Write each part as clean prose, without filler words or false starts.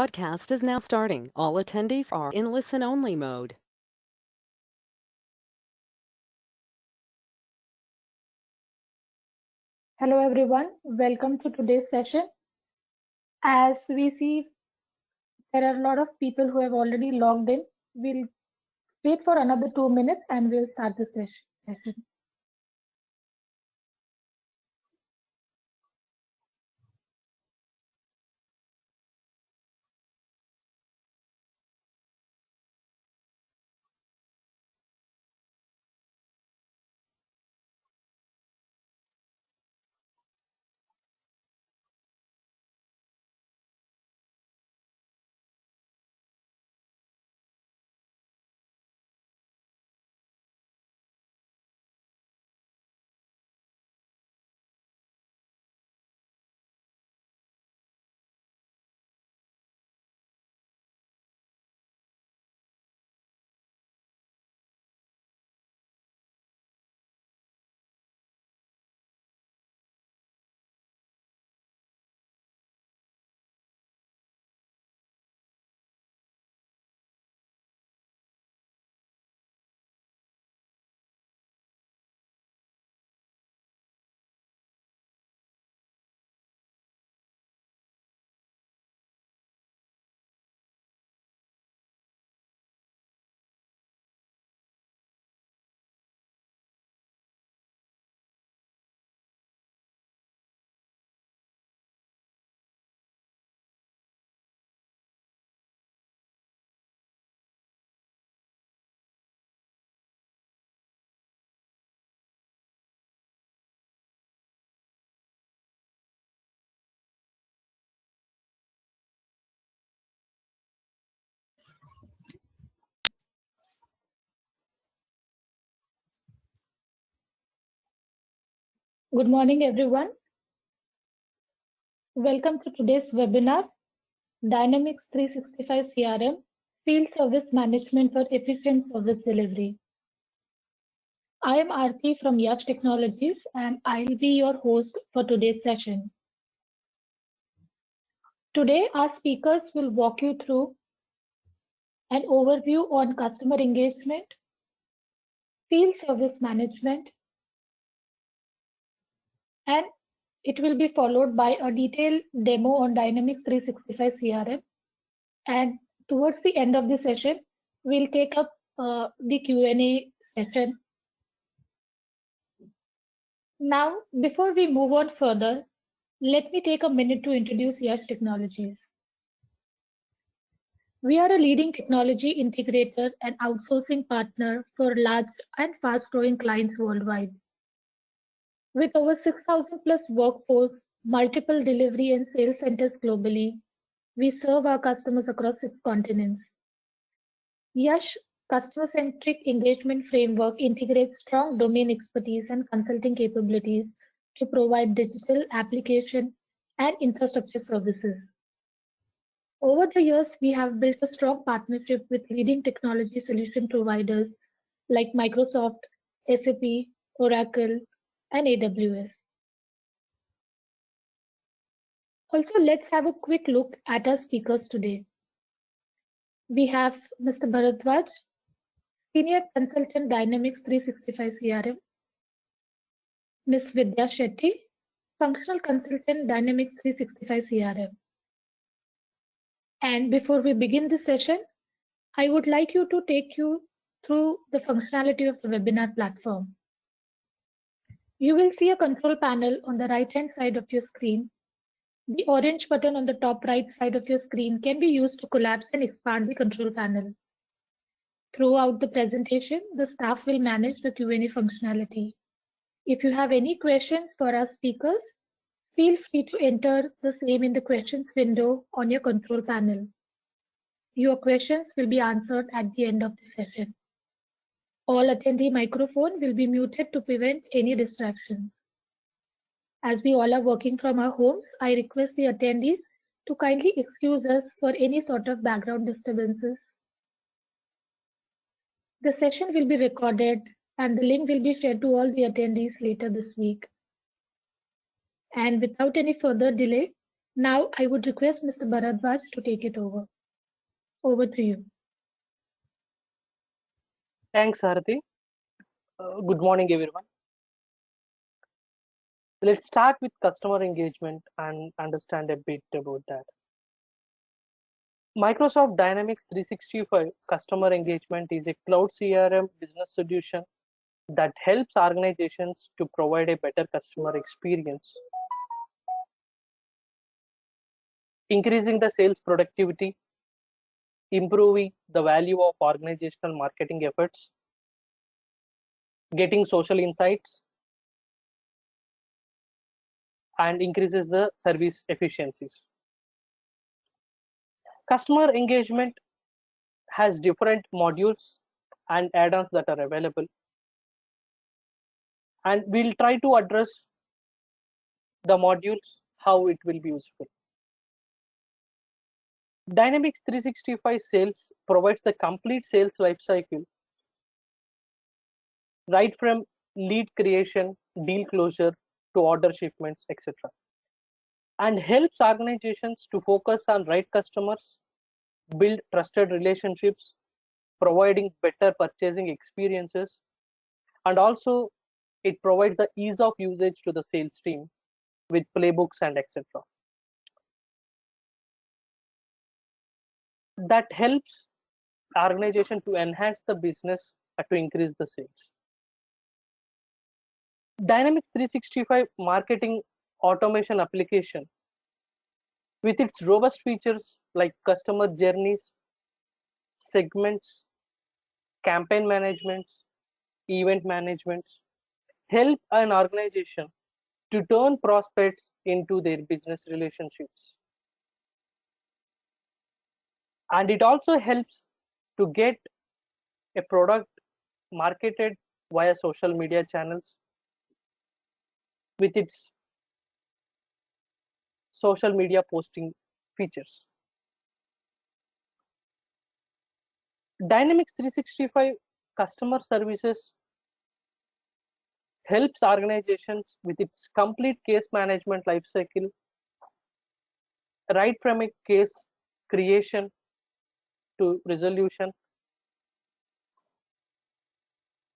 Broadcast is now starting. All attendees are in listen-only mode. Hello everyone, welcome to today's session. As we see, there are a lot of people who have already logged in. We'll wait for another 2 minutes and we'll start the session. Good morning everyone. Welcome to today's webinar, Dynamics 365 CRM, Field Service Management for Efficient Service Delivery. I am Aarti from Yash Technologies and I'll be your host for today's session. Today, our speakers will walk you through an overview on customer engagement, field service management, and it will be followed by a detailed demo on Dynamics 365 CRM. And towards the end of the session, we'll take up the Q&A session. Now, before we move on further, let me take a minute to introduce Yash Technologies. We are a leading technology integrator and outsourcing partner for large and fast-growing clients worldwide. With over 6,000 plus workforce, multiple delivery and sales centers globally, we serve our customers across 6 continents. Yash customer-centric engagement framework integrates strong domain expertise and consulting capabilities to provide digital application and infrastructure services. Over the years, we have built a strong partnership with leading technology solution providers like Microsoft, SAP, Oracle, and AWS. Also, let's have a quick look at our speakers today. We have Mr. Bharadwaj, Senior Consultant Dynamics 365 CRM, Ms. Vidya Shetty, Functional Consultant Dynamics 365 CRM. And before we begin the session, I would like to take you through the functionality of the webinar platform. You will see a control panel on the right-hand side of your screen. The orange button on the top right side of your screen can be used to collapse and expand the control panel. Throughout the presentation, the staff will manage the Q&A functionality. If you have any questions for our speakers, feel free to enter the same in the questions window on your control panel. Your questions will be answered at the end of the session. All attendee microphone will be muted to prevent any distractions. As we all are working from our homes, I request the attendees to kindly excuse us for any sort of background disturbances. The session will be recorded and the link will be shared to all the attendees later this week. And without any further delay, Now I would request Mr. Bharadwaj to take it over. Over to you. Thanks, Harati. Good morning, everyone. Let's start with customer engagement and understand a bit about that. Microsoft Dynamics 365 customer engagement is a cloud CRM business solution that helps organizations to provide a better customer experience, increasing the sales productivity, improving the value of organizational marketing efforts, getting social insights, and increases the service efficiencies. Customer engagement has different modules and add-ons that are available, and we'll try to address the modules how it will be useful. Dynamics 365 sales provides the complete sales lifecycle, right from lead creation, deal closure to order shipments, etc., and helps organizations to focus on right customers, build trusted relationships, providing better purchasing experiences, and also it provides the ease of usage to the sales team with playbooks and etc. That helps organization to enhance the business and to increase the sales. Dynamics 365 marketing automation application with its robust features like customer journeys, segments, campaign management, event management help an organization to turn prospects into their business relationships. And it also helps to get a product marketed via social media channels with its social media posting features. Dynamics 365 customer services helps organizations with its complete case management lifecycle, right from a case creation to resolution,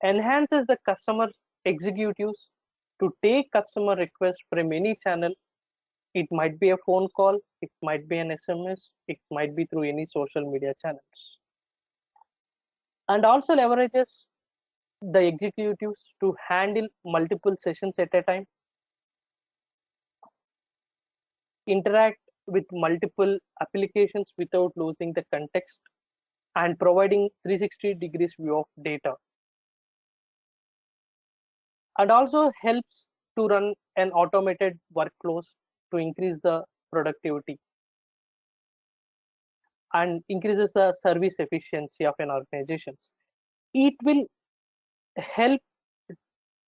enhances the customer executives to take customer requests from any channel. It might be a phone call, it might be an SMS, it might be through any social media channels. And also leverages the executives to handle multiple sessions at a time, interact with multiple applications without losing the context, and providing 360 degrees view of data. And also helps to run an automated workflows to increase the productivity and increases the service efficiency of an organization. It will help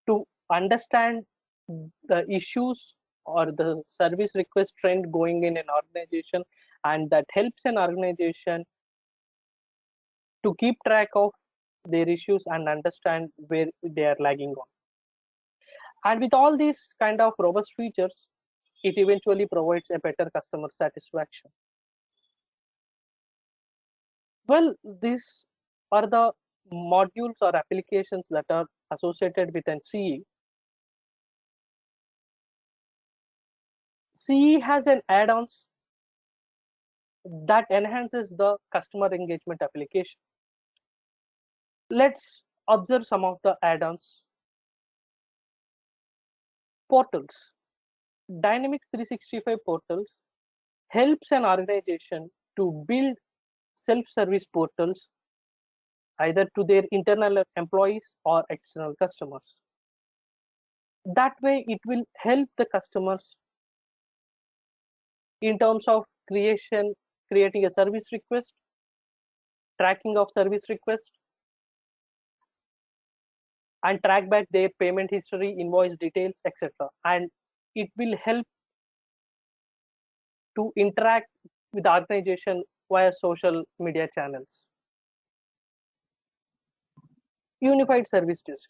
to understand the issues or the service request trend going in an organization, and that helps an organization to keep track of their issues and understand where they are lagging on. And with all these kind of robust features, it eventually provides a better customer satisfaction. Well, these are the modules or applications that are associated with an CE. CE has an add-ons that enhances the customer engagement application. Let's observe some of the add-ons. Portals. Dynamics 365 portals helps an organization to build self-service portals either to their internal employees or external customers. That way, it will help the customers in terms of creating a service request, tracking of service request, and track back their payment history, invoice details, etc. And it will help to interact with the organization via social media channels. Unified Service Desk.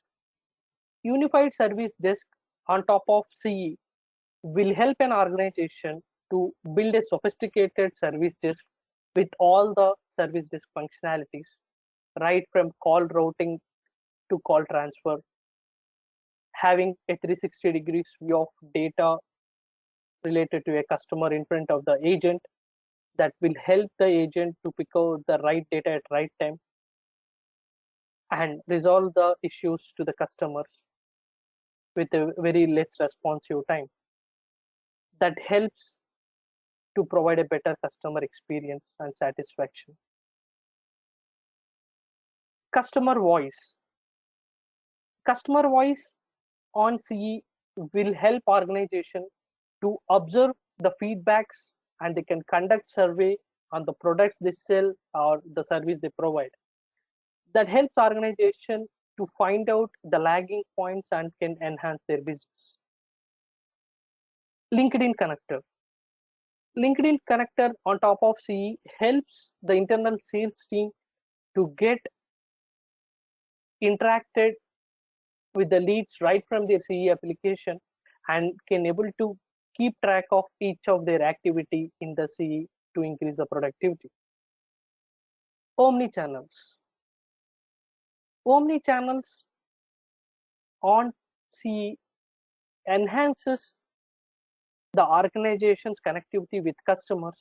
Unified Service Desk on top of CE will help an organization to build a sophisticated service desk with all the service desk functionalities, right from call routing to call transfer, having a 360 degrees view of data related to a customer in front of the agent that will help the agent to pick out the right data at right time and resolve the issues to the customers with a very less responsive time. That helps to provide a better customer experience and satisfaction. Customer voice. Customer voice on CE will help organization to observe the feedbacks and they can conduct survey on the products they sell or the service they provide. That helps organization to find out the lagging points and can enhance their business. LinkedIn connector. LinkedIn connector on top of CE helps the internal sales team to get interacted with the leads right from their CE application and can able to keep track of each of their activity in the CE to increase the productivity. Omni-channels. Omni-channels on CE enhances the organization's connectivity with customers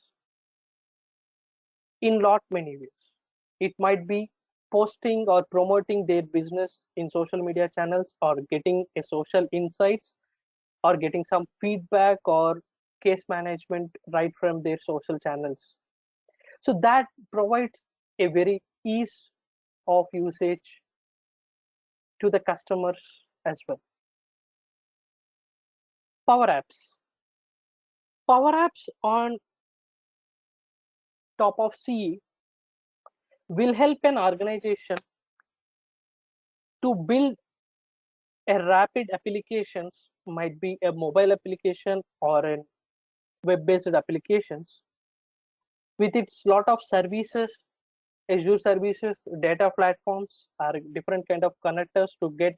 in lot many ways. It might be posting or promoting their business in social media channels or getting a social insights or getting some feedback or case management right from their social channels. So that provides a very ease of usage to the customers as well. Power apps. Power apps on top of CE will help an organization to build a rapid applications, might be a mobile application or a web-based applications with its lot of services, Azure services, data platforms are different kind of connectors to get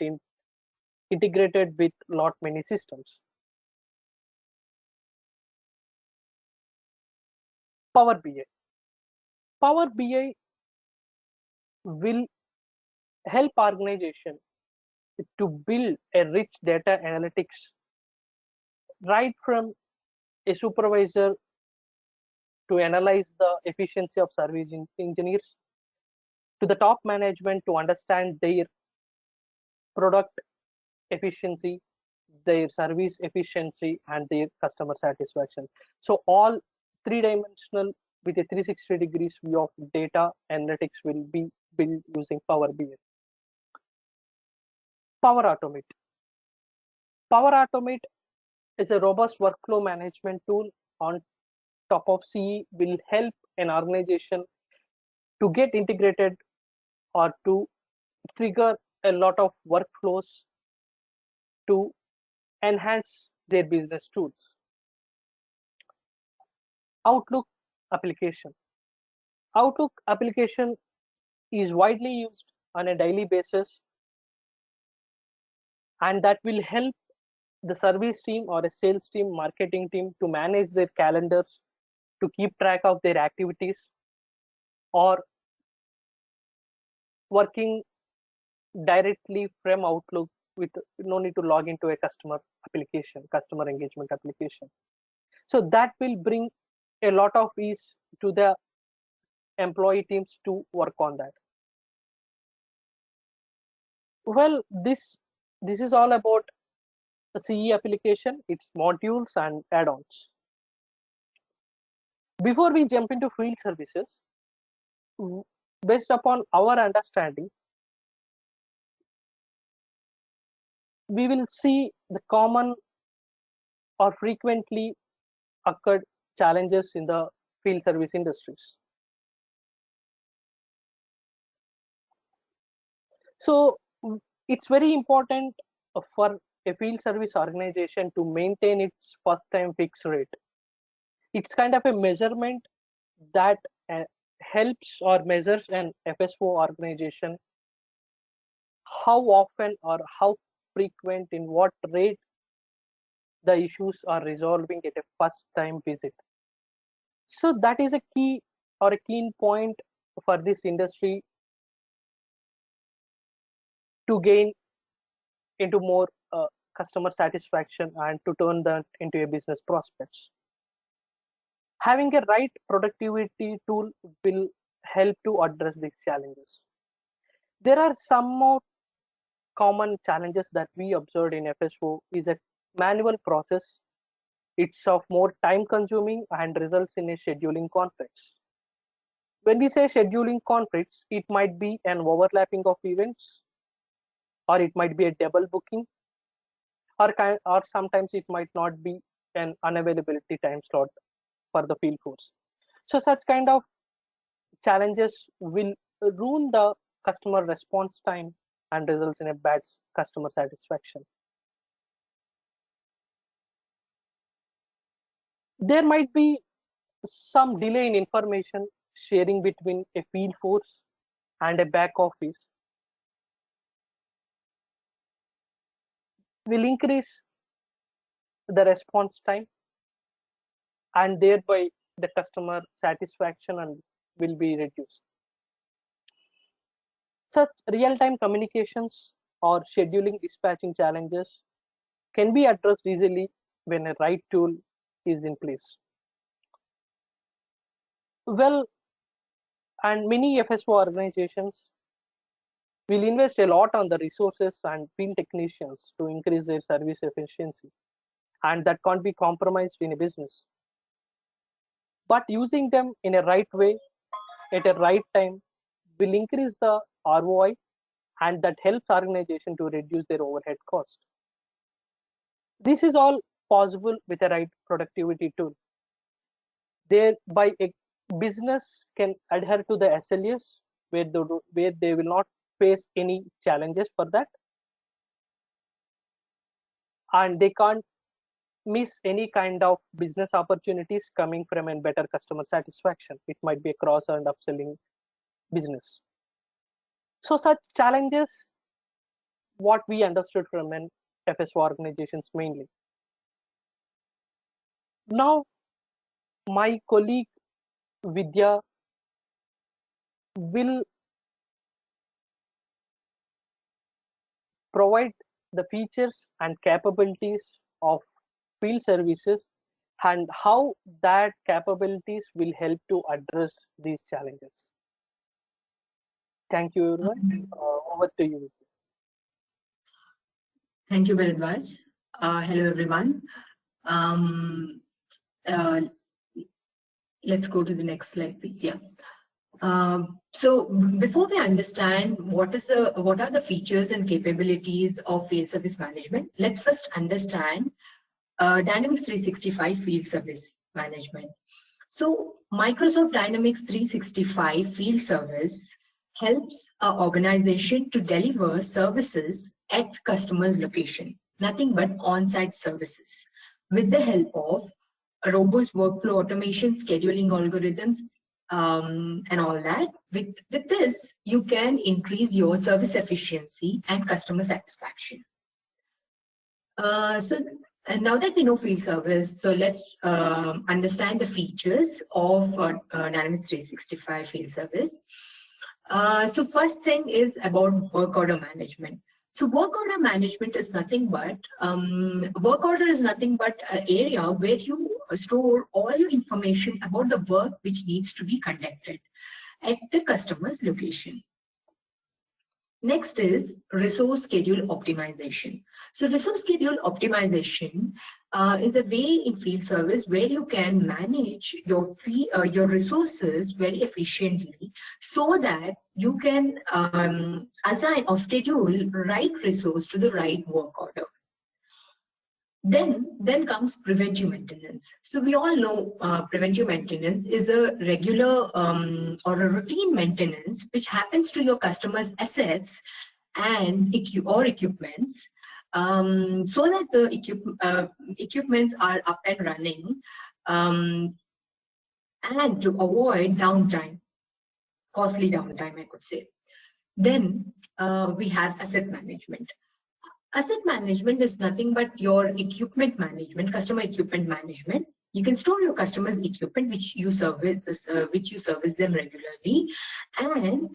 integrated with lot many systems. Power BI. Power BI will help organization to build a rich data analytics right from a supervisor to analyze the efficiency of service engineers to the top management to understand their product efficiency, their service efficiency, and their customer satisfaction. So all three-dimensional with a 360 degrees view of data analytics will be built using Power BI. Power Automate. Power Automate is a robust workflow management tool on top of CE will help an organization to get integrated or to trigger a lot of workflows to enhance their business tools. Outlook application. Outlook application is widely used on a daily basis and that will help the service team or a sales team, marketing team to manage their calendars, to keep track of their activities or working directly from Outlook with no need to log into a customer application, customer engagement application. So that will bring a lot of ease to the employee teams to work on that. Well, this is all about the CE application, its modules and add-ons. Before we jump into field services, based upon our understanding, we will see the common or frequently occurred challenges in the field service industries. So it's very important for a field service organization to maintain its first time fix rate. It's kind of a measurement that helps or measures an FSO organization how often or how frequent in what rate the issues are resolving at a first time visit. So that is a key or a keen point for this industry to gain into more customer satisfaction and to turn that into a business prospects. Having a right productivity tool will help to address these challenges. There are some more common challenges that we observed in FSO is a manual process. It's of more time consuming and results in a scheduling conflicts. When we say scheduling conflicts, it might be an overlapping of events, or it might be a double booking, or sometimes it might not be an unavailability time slot for the field force. So such kind of challenges will ruin the customer response time and results in a bad customer satisfaction. There might be some delay in information sharing between a field force and a back office will increase the response time and thereby the customer satisfaction and will be reduced. Such real-time communications or scheduling dispatching challenges can be addressed easily when a right tool is in place. Well, and many FSO organizations will invest a lot on the resources and field technicians to increase their service efficiency, and that can't be compromised in a business. But using them in a right way at a right time will increase the ROI, and that helps organization to reduce their overhead cost. This is all possible with a right productivity tool. Thereby, a business can adhere to the SLAs where they will not face any challenges for that, and they can't miss any kind of business opportunities coming from a better customer satisfaction. It might be a cross and upselling business. So such challenges, what we understood from an FSO organizations mainly. Now, my colleague Vidya will provide the features and capabilities of field services and how that capabilities will help to address these challenges. Thank you, everyone. Over to you. Thank you, Bharadwaj. Hello, everyone. Let's go to the next slide, please. Yeah. So before we understand what are the features and capabilities of field service management, let's first understand Dynamics 365 field service management. So Microsoft Dynamics 365 field service helps an organization to deliver services at customer's location, nothing but on-site services, with the help of a robust workflow automation, scheduling algorithms, and all that. With this, you can increase your service efficiency and customer satisfaction. And now that we know field service, so let's understand the features of Dynamics 365 field service. So first thing is about work order management. So work order management is nothing but work order is nothing but an area where you store all your information about the work which needs to be conducted at the customer's location. Next is resource schedule optimization. So resource schedule optimization is a way in field service where you can manage your resources very efficiently so that you can assign or schedule right resource to the right work order. Then comes preventive maintenance. So we all know preventive maintenance is a regular or a routine maintenance which happens to your customers' assets and equipments, so that the equipments are up and running, and to avoid downtime, costly downtime, I could say. Then we have asset management. Asset management is nothing but your equipment management, customer equipment management. You can store your customers' equipment which you service them regularly, and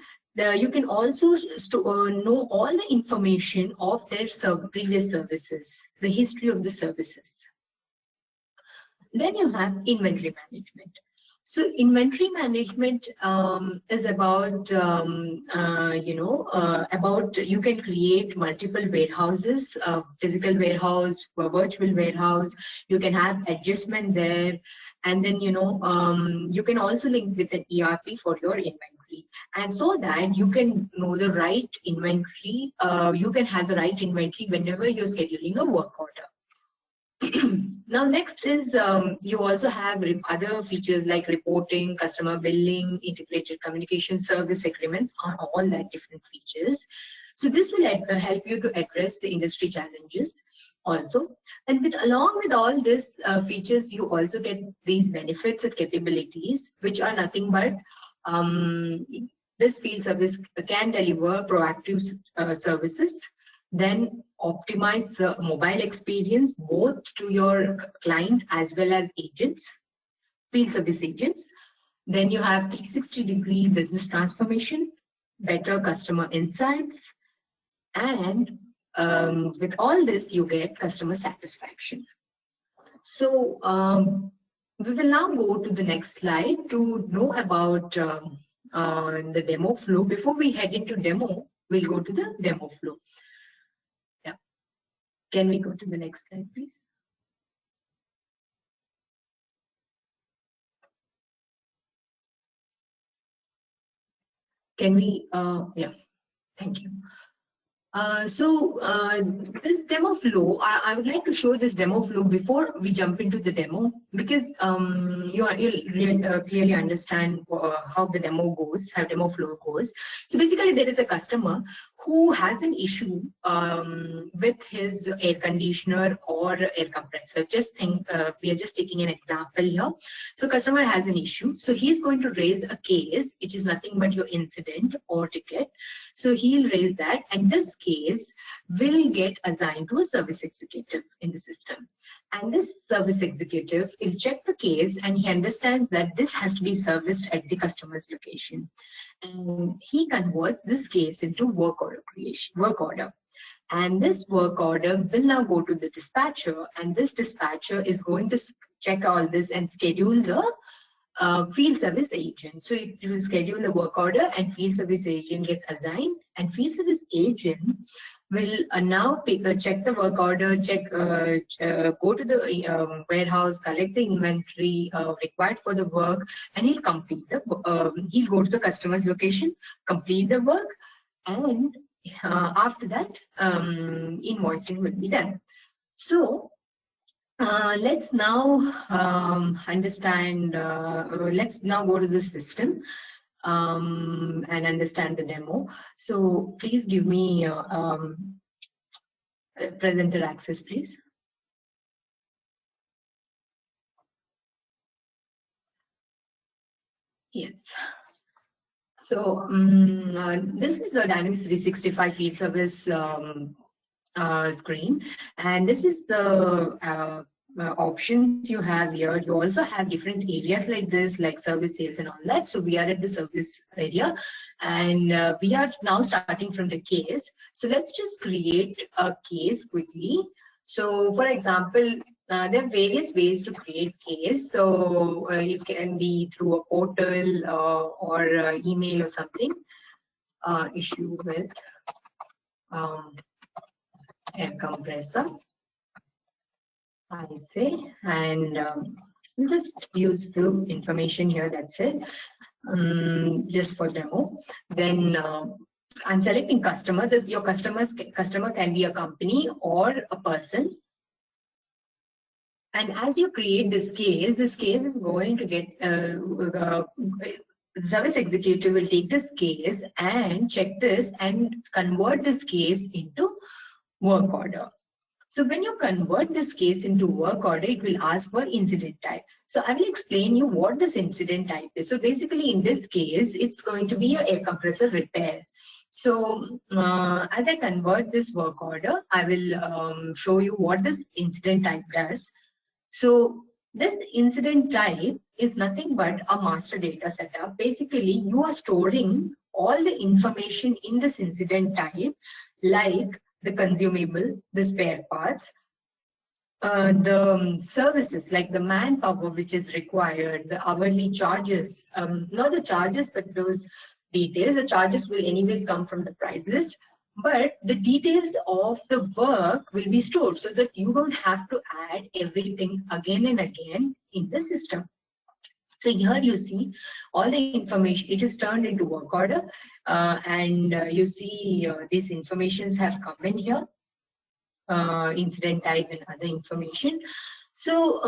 you can also know all the information of their previous services, the history of the services. Then you have inventory management. So inventory management is about, about you can create multiple warehouses, physical warehouse, virtual warehouse. You can have adjustment there. And then, you can also link with an ERP for your inventory. And so that you can know the right inventory, you can have the right inventory whenever you're scheduling a work order. Now, next is you also have other features like reporting, customer billing, integrated communication service agreements, on all that different features. So this will help you to address the industry challenges also. And along with all these features, you also get these benefits and capabilities, which are nothing but this field service can deliver proactive services, then optimize mobile experience both to your client as well as agents, field service agents. Then you have 360-degree business transformation, better customer insights, and with all this you get customer satisfaction. So we will now go to the next slide to know about the demo flow. Before we head into demo, we'll go to the demo flow. Can we go to the next slide, please? Can we, yeah, thank you. This demo flow, I would like to show this demo flow before we jump into the demo, because you'll clearly understand how the demo goes, how demo flow goes. So basically, there is a customer who has an issue with his air conditioner or air compressor. Just think, we are just taking an example here. So customer has an issue. So he's going to raise a case, which is nothing but your incident or ticket. So he'll raise that, and this case will get assigned to a service executive in the system. And this service executive will check the case, and he understands that this has to be serviced at the customer's location. And he converts this case into work order creation, work order. And this work order will now go to the dispatcher, and this dispatcher is going to check all this and schedule the field service agent. So it will schedule the work order, and field service agent gets assigned, and field service agent will now check the work order, go to the warehouse, collect the inventory required for the work, and he'll complete the he'll go to the customer's location, complete the work, and after that invoicing will be done. So let's now understand, let's now go to the system and understand the demo. So please give me presenter access, please. Yes. So this is the Dynamics 365 field service screen, and this is the options you have here. You also have different areas like this, like service sales and all that. So we are at the service area, and we are now starting from the case. So let's just create a case quickly. So for example, there are various ways to create case. So it can be through a portal or email or something. Issue with air compressor, I say, and just use few information here. That's it, just for demo. Then I'm selecting customer. Your customer can be a company or a person. And as you create this case is going to get the service executive will take this case and check this and convert this case into work order. So when you convert this case into work order, it will ask for incident type. So I will explain you what this incident type is. So basically in this case, it's going to be your air compressor repair. So as I convert this work order, I will show you what this incident type does. So this incident type is nothing but a master data setup. Basically, you are storing all the information in this incident type, like the consumable, the spare parts, the services like the manpower which is required, the hourly charges, not the charges, but those details. The charges will anyways come from the price list, but the details of the work will be stored so that you don't have to add everything again and again in the system. So here you see all the information, it is turned into work order, and you see these informations have come in here. Incident type and other information. So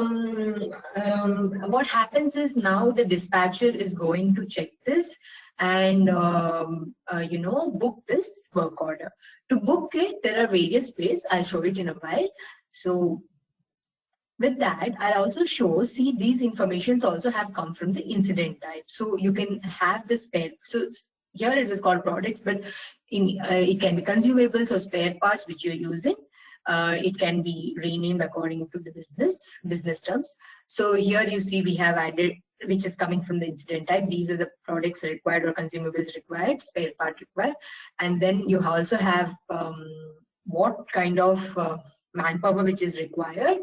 what happens is now the dispatcher is going to check this and book this work order. To book it, there are various ways. I'll show it in a while. So with that, I'll also show, see, these informations also have come from the incident type. So you can have the spare. So here it is called products, but in it can be consumables or spare parts which you're using. It can be renamed according to the business terms. So here you see we have added, which is coming from the incident type. These are the products required or consumables required, spare part required. And then you also have what kind of manpower which is required.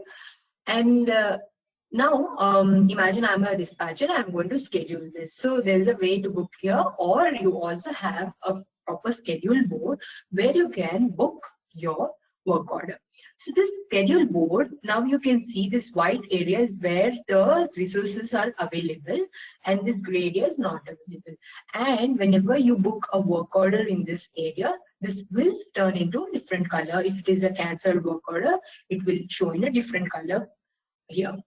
And now imagine I'm a dispatcher, I'm going to schedule this. So there's a way to book here, or you also have a proper schedule board where you can book your work order. So this schedule board, now you can see this white area is where the resources are available and this gray area is not available. And whenever you book a work order in this area, this will turn into a different color. If it is a cancelled work order, it will show in a different color here.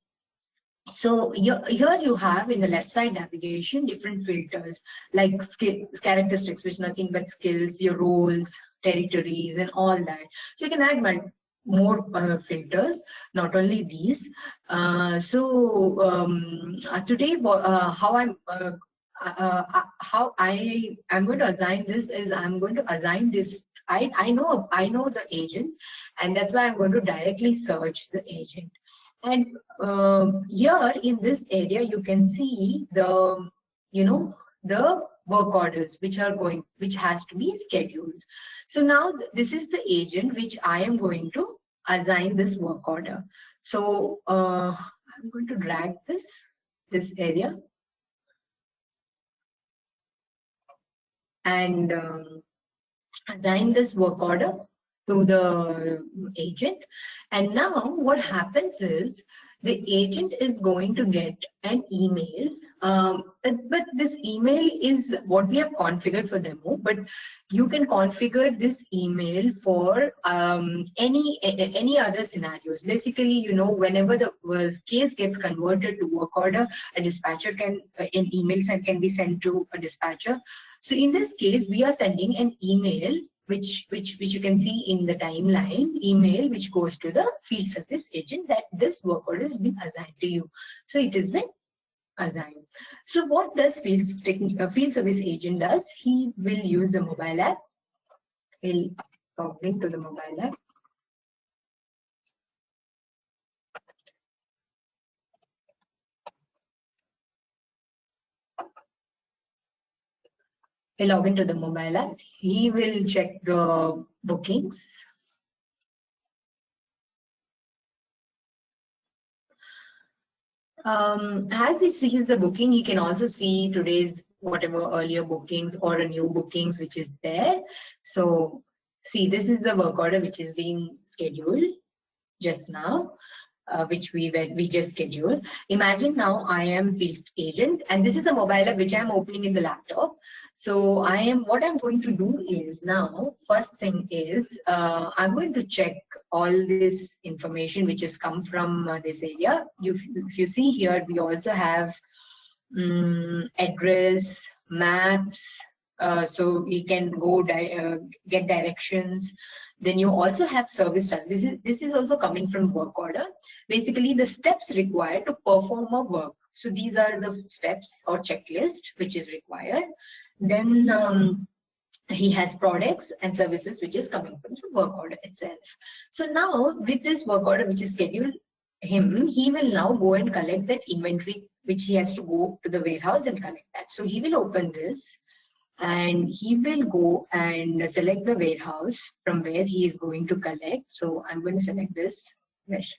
So here you have in the left side navigation different filters like skills, characteristics, which nothing but skills, your roles, territories, and all that. So you can add more filters, not only these. Today, how I'm going to assign this is I'm going to assign this. I know the agent, and that's why I'm going to directly search the agent. And here in this area, you can see the, the work orders which has to be scheduled. So now this is the agent which I am going to assign this work order. So I'm going to drag this area and assign this work order to the agent. And now what happens is the agent is going to get an email, but this email is what we have configured for demo, but you can configure this email for any other scenarios. Basically, whenever the case gets converted to work order, a dispatcher can, an email can be sent to a dispatcher. So in this case, we are sending an email which you can see in the timeline, email which goes to the field service agent that this work order has been assigned to you. So it has been assigned. So what does field service agent does? He will use the mobile app. He'll log into the mobile app. He'll log into the mobile app. He will check the bookings. As he sees the booking, he can also see today's whatever earlier bookings or a new bookings which is there. So see, this is the work order which is being scheduled just now. Which we just scheduled. Imagine now I am field agent, and this is the mobile app which I am opening in the laptop. So what I'm going to do is now, first thing is I'm going to check all this information which has come from this area. If you see here, we also have address, maps, so we can go get directions. Then you also have service task. This is also coming from work order. Basically, the steps required to perform a work. So these are the steps or checklist which is required. Then he has products and services which is coming from the work order itself. So now with this work order which is scheduled him, he will now go and collect that inventory which he has to go to the warehouse and collect that. So he will open this and he will go and select the warehouse from where he is going to collect. So I'm going to select this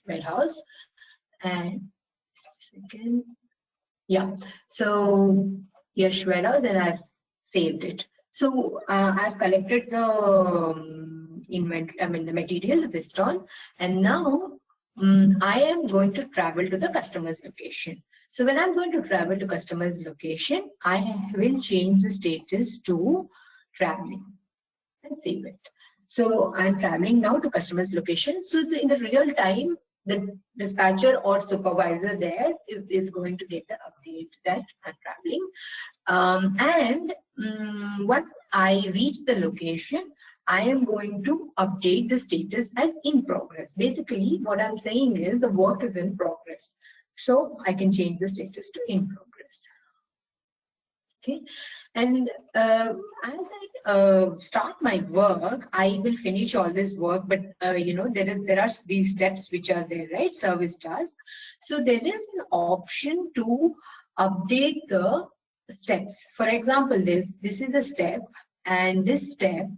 warehouse and just a second. Yeah, so Yash warehouse and I've saved it. So I've collected the inventory, I mean the material, the piston, and now I am going to travel to the customer's location. So when I'm going to travel to customer's location, I will change the status to traveling and save it. So I'm traveling now to customer's location. So in the real time, the dispatcher or supervisor there is going to get the update that I'm traveling. Once I reach the location, I am going to update the status as in progress. Basically, what I'm saying is the work is in progress. So I can change the status to in progress. Okay, and as I start my work, I will finish all this work, but you know, there are these steps which are there, right? Service task. So there is an option to update the steps. For example, this is a step, and this step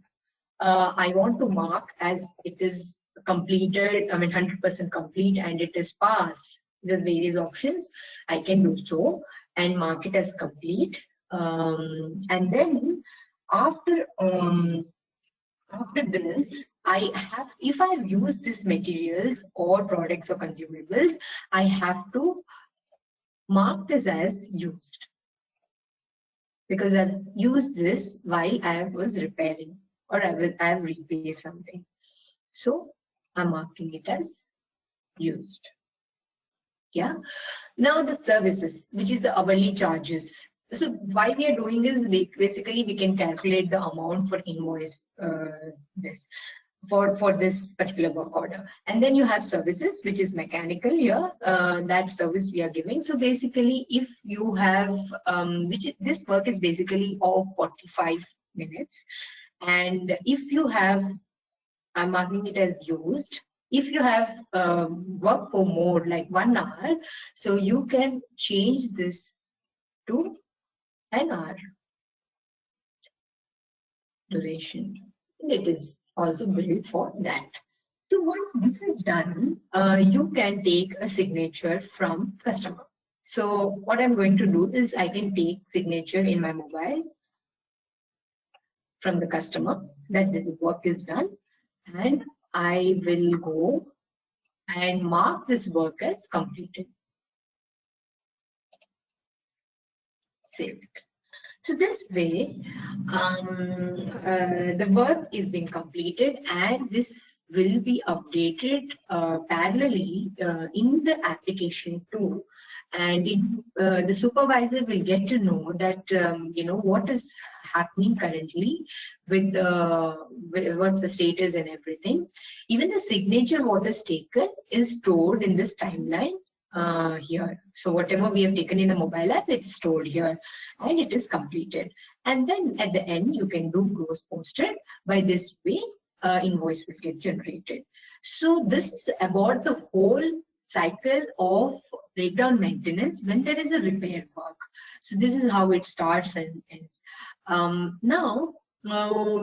I want to mark as it is completed, I mean 100% complete, and it is passed. There's various options. I can do so and mark it as complete. And then after this, I have, if I've used these materials or products or consumables, I have to mark this as used, because I've used this while I was repairing, or I have replaced something. So I'm marking it as used. Yeah. Now the services, which is the hourly charges. So why we are doing is basically we can calculate the amount for invoice for this particular work order. And then you have services, which is mechanical here, that service we are giving. So basically, if you have, this work is basically of 45 minutes. And if you have, I'm marking it as used. If you have work for more, like 1 hour, so you can change this to an hour duration. And it is also built for that. So once this is done, you can take a signature from customer. So what I'm going to do is I can take signature in my mobile from the customer that the work is done, and I will go and mark this work as completed. Save it. So this way, the work is being completed, and this will be updated parallelly in the application too. And the supervisor will get to know that you know what is happening currently with what's the status and everything. Even the signature what is taken is stored in this timeline here. So whatever we have taken in the mobile app, it's stored here and it is completed. And then at the end, you can do gross posted. By this way, invoice will get generated. So this is about the whole cycle of breakdown maintenance when there is a repair work. So this is how it starts and ends. Now,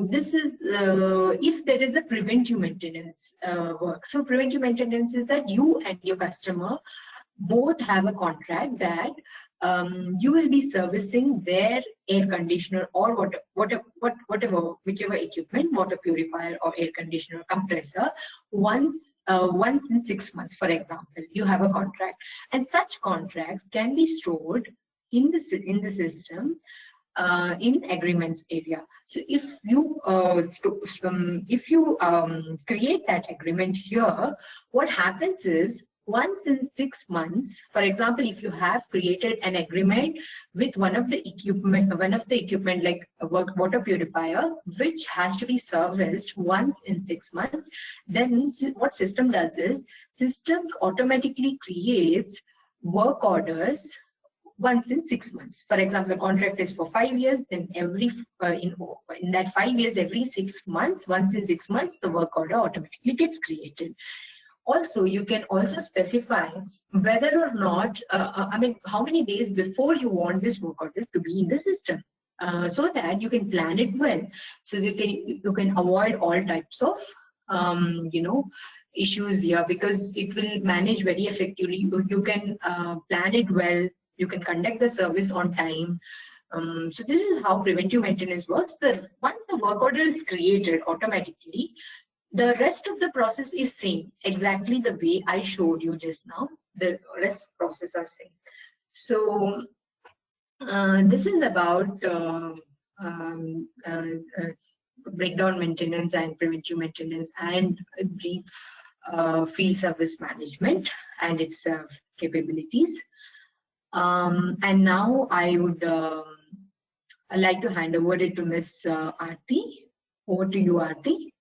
this is if there is a preventive maintenance work. So preventive maintenance is that you and your customer both have a contract that you will be servicing their air conditioner or whichever equipment, water purifier or air conditioner or compressor, once in 6 months, for example. You have a contract, and such contracts can be stored in the system in agreements area. So if you create that agreement here, what happens is once in 6 months, for example, if you have created an agreement with one of the equipment like a water purifier, which has to be serviced once in 6 months, then what system does is system automatically creates work orders once in 6 months. For example, the contract is for 5 years, then in that 5 years, every 6 months, once in 6 months, the work order automatically gets created. Also, you can also specify whether or not, how many days before you want this work order to be in the system, so that you can plan it well. So you can avoid all types of, issues here, because it will manage very effectively. You can plan it well. You can conduct the service on time. So this is how preventive maintenance works. Once the work order is created automatically, the rest of the process is same, exactly the way I showed you just now. The rest process are same. So this is about breakdown maintenance and preventive maintenance and brief field service management and its capabilities. And now I would like to hand over it to Ms. Aarti. Over to you, Aarti.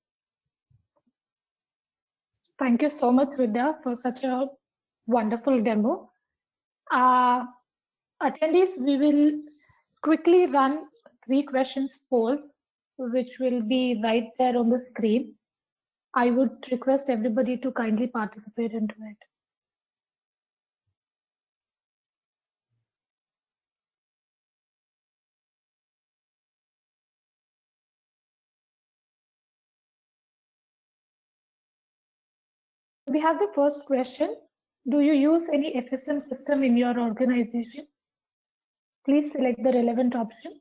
Thank you so much, Vidya, for such a wonderful demo. Attendees, we will quickly run 3 questions poll, which will be right there on the screen. I would request everybody to kindly participate into it. We have the first question. Do you use any FSM system in your organization? Please select the relevant option.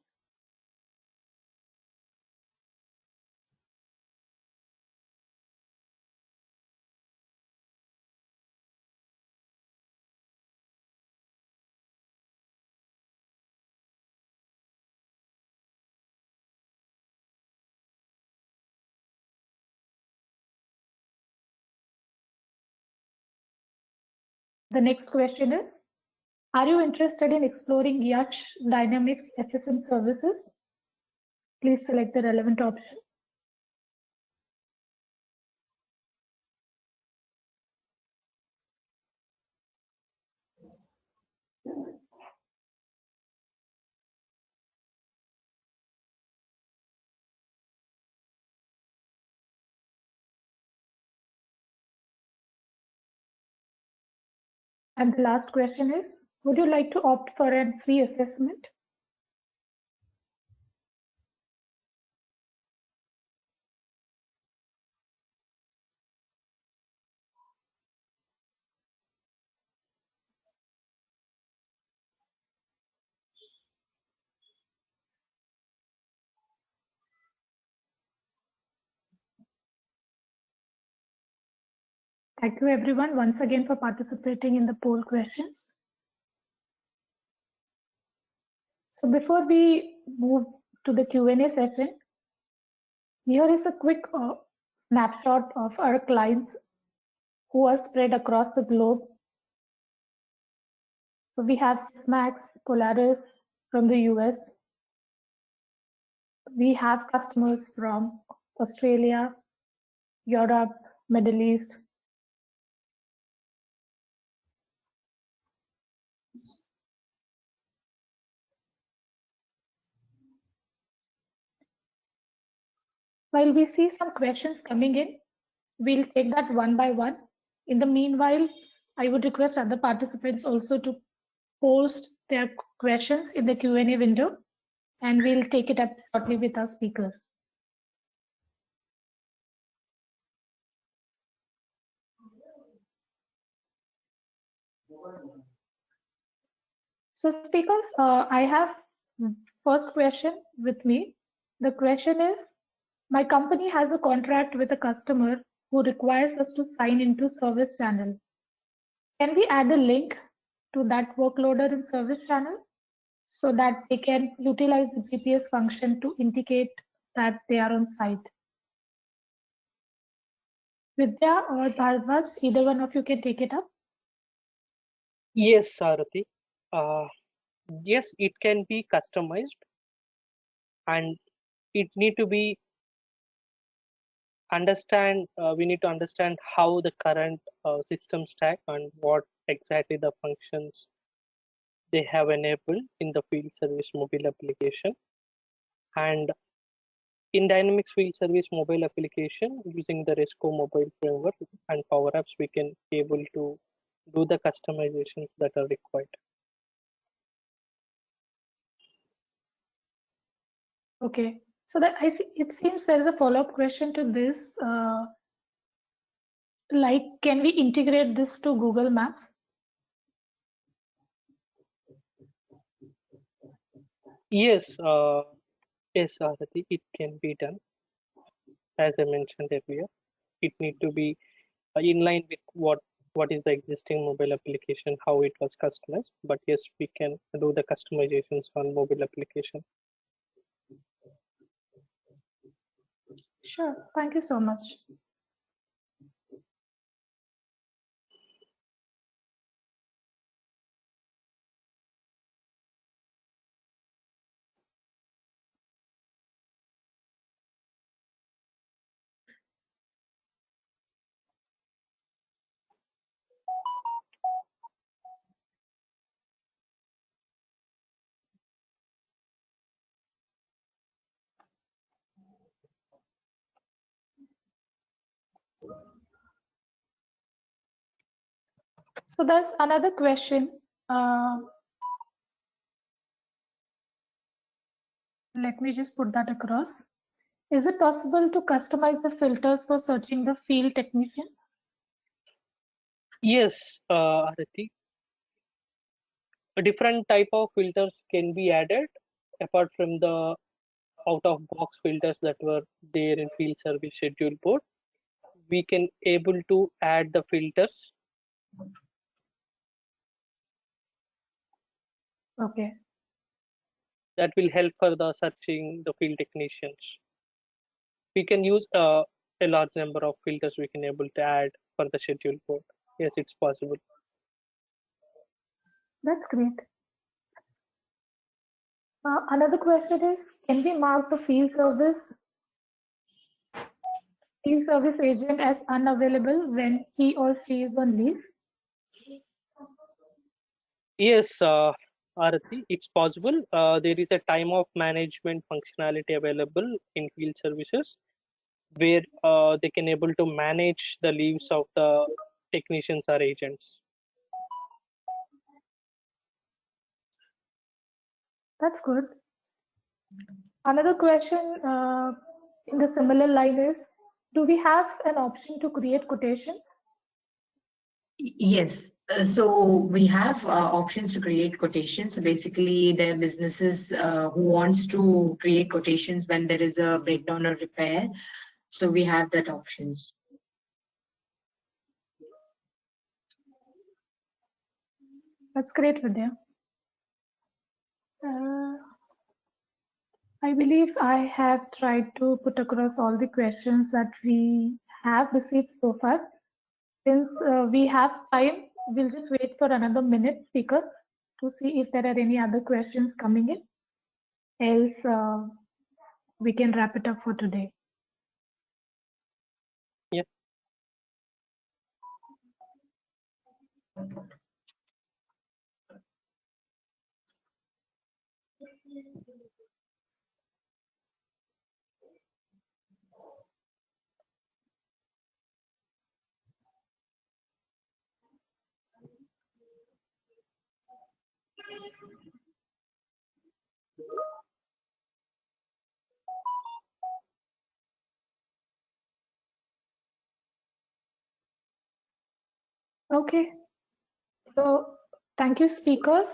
The next question is, are you interested in exploring Yash Dynamics FSM services? Please select the relevant option. And the last question is, would you like to opt for a free assessment? Thank you everyone once again for participating in the poll questions. So before we move to the Q&A session, here is a quick snapshot of our clients who are spread across the globe. So we have Sysmax, Polaris from the US. We have customers from Australia, Europe, Middle East. While we see some questions coming in, we'll take that one by one. In the meanwhile, I would request other participants also to post their questions in the Q&A window, and we'll take it up shortly with our speakers. So speakers, I have first question with me. The question is, my company has a contract with a customer who requires us to sign into service channel. Can we add a link to that workloader in service channel so that they can utilize the GPS function to indicate that they are on site? Vidya or Bharadwaj, either one of you can take it up. Yes, Aarti. Yes, it can be customized, and it need to be we need to understand how the current system stack and what exactly the functions they have enabled in the field service mobile application. And in Dynamics Field Service mobile application, using the RESCO mobile framework and Power Apps, we can able to do the customizations that are required. Okay, so that it seems there is a follow-up question to this. Like, can we integrate this to Google Maps? Yes, yes, Arati, it can be done. As I mentioned earlier, it need to be in line with what is the existing mobile application, how it was customized. But yes, we can do the customizations on mobile application. Sure, thank you so much. So there's another question. Let me just put that across. Is it possible to customize the filters for searching the field technician? Yes, Arati. A different type of filters can be added apart from the out-of-box filters that were there in field service schedule board. We can able to add the filters. Okay. That will help for the searching the field technicians. We can use a large number of filters we can able to add for the schedule board. Yes, it's possible. That's great. Another question is, can we mark the field service agent as unavailable when he or she is on leave? Yes, Arati, it's possible. There is a time of management functionality available in field services where they can able to manage the leaves of the technicians or agents. That's good. Another question in the similar line is, do we have an option to create quotations? Yes. So we have options to create quotations. So basically, there are businesses who wants to create quotations when there is a breakdown or repair. So we have that options. That's great, Vidya. I believe I have tried to put across all the questions that we have received so far. Since we have time, we'll just wait for another minute, speakers, to see if there are any other questions coming in. Else, we can wrap it up for today. Yeah. Okay. So thank you, speakers,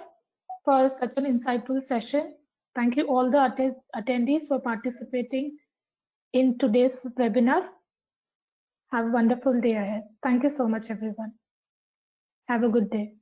for such an insightful session. Thank you all the attendees for participating in today's webinar. Have a wonderful day ahead. Thank you so much, everyone. Have a good day.